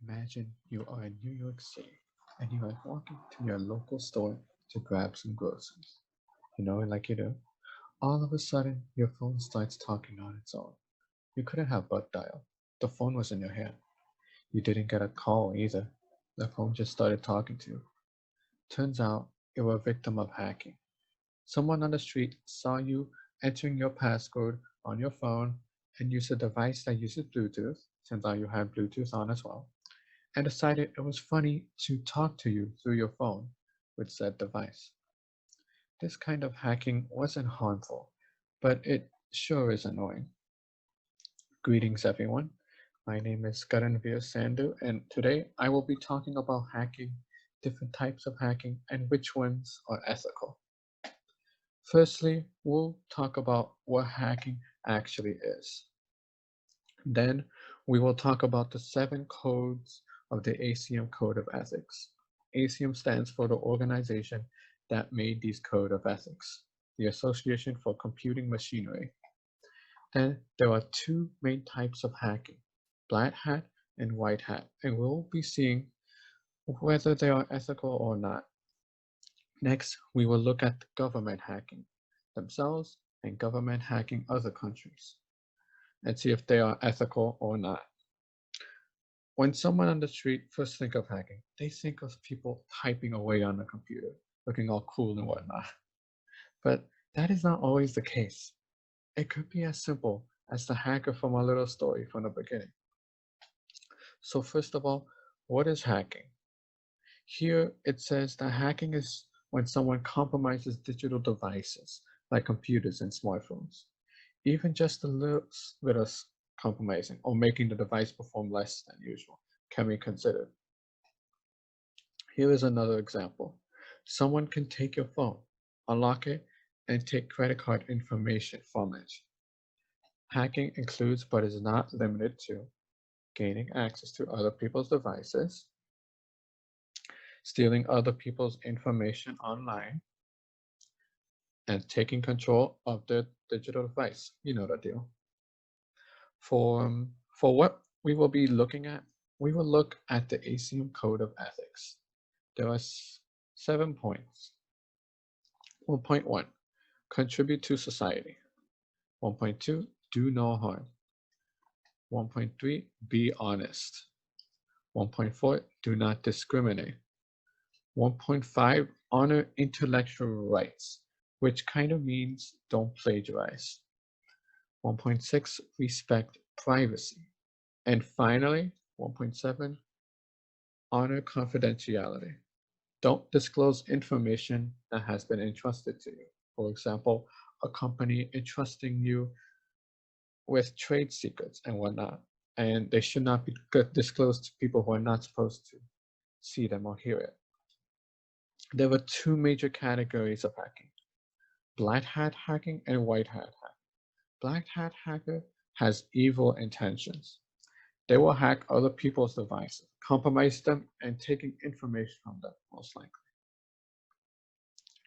Imagine you are in New York City and you are walking to your local store to grab some groceries. You know, like you do. All of a sudden, your phone starts talking on its own. You couldn't have but dial. The phone was in your hand. You didn't get a call either. The phone just started talking to you. Turns out you were a victim of hacking. Someone on the street saw you entering your passcode on your phone and used a device that uses Bluetooth. Turns out you had Bluetooth on as well and decided it was funny to talk to you through your phone with said device. This kind of hacking wasn't harmful, but it sure is annoying. Greetings, everyone. My name is Karanveer Sandhu, and today I will be talking about hacking, different types of hacking, and which ones are ethical. Firstly, we'll talk about what hacking actually is. Then we will talk about the 7 codes of the ACM Code of Ethics. ACM stands for the organization that made these Code of Ethics, the Association for Computing Machinery. Then there are two main types of hacking, black hat and white hat, and we'll be seeing whether they are ethical or not. Next, we will look at government hacking themselves and government hacking other countries and see if they are ethical or not. When someone on the street first think of hacking, they think of people typing away on the computer, looking all cool and whatnot. But that is not always the case. It could be as simple as the hacker from our little story from the beginning. So first of all, what is hacking? Here it says that hacking is when someone compromises digital devices like computers and smartphones. Even just a little bit of compromising or making the device perform less than usual can be considered. Here is another example. Someone can take your phone, unlock it, and take credit card information from it. Hacking includes but is not limited to gaining access to other people's devices, stealing other people's information online, and taking control of their digital device. You know the deal. For what we will be looking at, we will look at the ACM Code of Ethics. There are 7 points. 1.1, contribute to society. 1.2, do no harm. 1.3, be honest. 1.4, do not discriminate. 1.5, honor intellectual rights, which kind of means don't plagiarize. 1.6, respect privacy. And finally, 1.7, honor confidentiality. Don't disclose information that has been entrusted to you. For example, a company entrusting you with trade secrets and whatnot, and they should not be disclosed to people who are not supposed to see them or hear it. There were two major categories of hacking, black hat hacking and white hat hacking. Black hat hacker has evil intentions. They will hack other people's devices, compromise them, and taking information from them, most likely.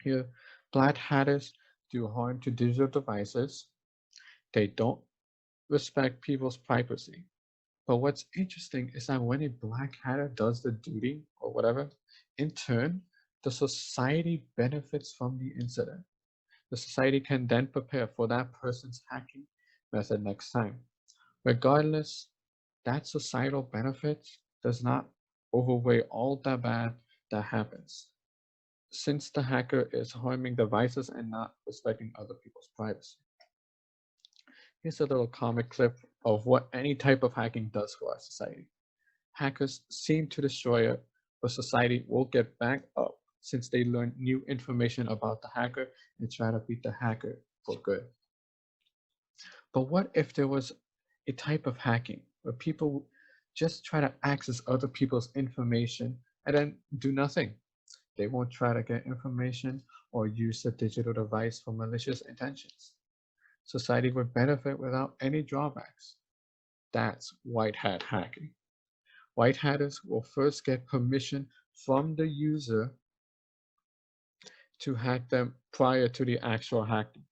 Here, black hatters do harm to digital devices. They don't respect people's privacy. But what's interesting is that when a black hatter does the duty or whatever, in turn, the society benefits from the incident. The society can then prepare for that person's hacking method next time. Regardless, that societal benefit does not overweigh all the bad that happens, since the hacker is harming devices and not respecting other people's privacy. Here's a little comic clip of what any type of hacking does for our society. Hackers seem to destroy it, but society will get back up since they learn new information about the hacker and try to beat the hacker for good. But what if there was a type of hacking where people just try to access other people's information and then do nothing? They won't try to get information or use the digital device for malicious intentions. Society would benefit without any drawbacks. That's white hat hacking. White hatters will first get permission from the user to hack them prior to the actual hacking.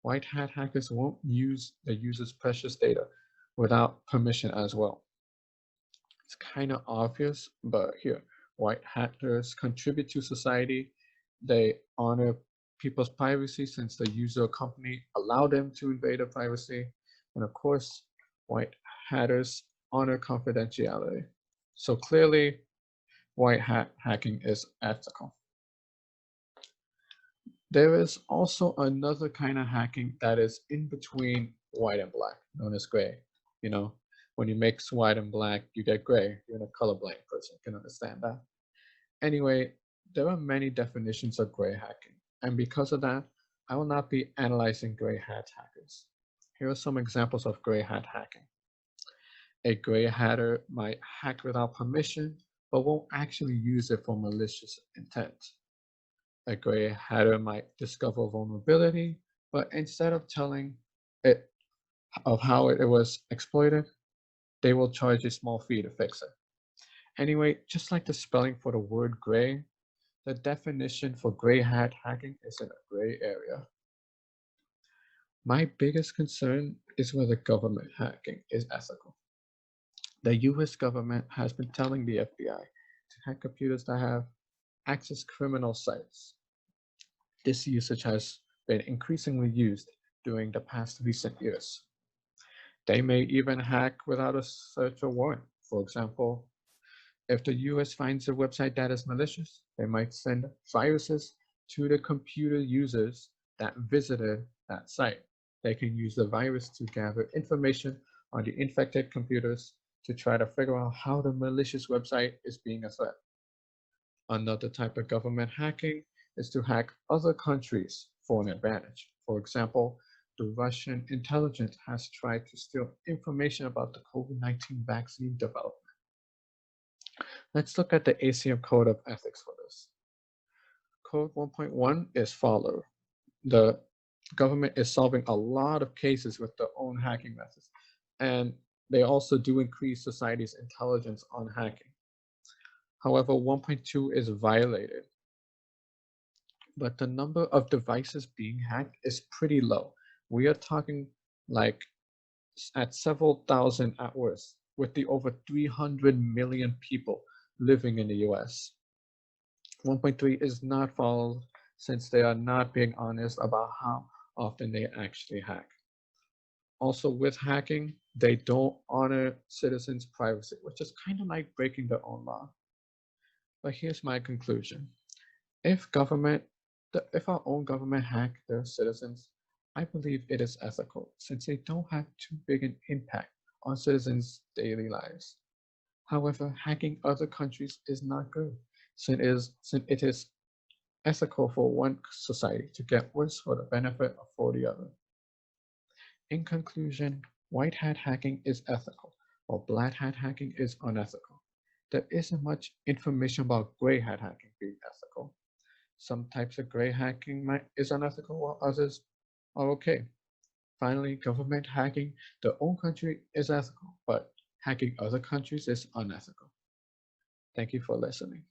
White hat hackers won't use the user's precious data without permission as well. kind of obvious, but here, white hackers contribute to society. They honor people's privacy since the user company allowed them to invade their privacy. And of course, white hatters honor confidentiality. So clearly, white hat hacking is ethical. There is also another kind of hacking that is in between white and black, known as gray. You know, when you mix white and black, you get gray. You're a colorblind person, can understand that. Anyway, there are many definitions of gray hacking, and because of that, I will not be analyzing gray hat hackers. Here are some examples of gray hat hacking. A gray hatter might hack without permission, but won't actually use it for malicious intent. A gray hatter might discover a vulnerability, but instead of telling it of how it was exploited, they will charge a small fee to fix it. Anyway, just like the spelling for the word gray, the definition for gray hat hacking is in a gray area. My biggest concern is whether government hacking is ethical. The US government has been telling the FBI to hack computers that have accessed criminal sites. This usage has been increasingly used during the past recent years. They may even hack without a search or warrant. For example, if the US finds a website that is malicious, they might send viruses to the computer users that visited that site. They can use the virus to gather information on the infected computers to try to figure out how the malicious website is being a threat. Another type of government hacking is to hack other countries for an advantage. For example, the Russian intelligence has tried to steal information about the COVID-19 vaccine development. Let's look at the ACM Code of Ethics for this. Code 1.1 is follow. The government is solving a lot of cases with their own hacking methods, and they also do increase society's intelligence on hacking. However, 1.2 is violated, but the number of devices being hacked is pretty low. We are talking like at several thousand at worst, with the over 300 million people living in the US. 1.3 is not followed since they are not being honest about how often they actually hack. Also, with hacking, they don't honor citizens' privacy, which is kind of like breaking their own law. But here's my conclusion. If government, if our own government hack their citizens, I believe it is ethical since they don't have too big an impact on citizens' daily lives. However, hacking other countries is not good since it is ethical for one society to get worse for the benefit of for the other. In conclusion, white hat hacking is ethical, while black hat hacking is unethical. There isn't much information about gray hat hacking being ethical. Some types of gray hacking is unethical, while others are okay. Finally, government hacking their own country is ethical, but hacking other countries is unethical. Thank you for listening.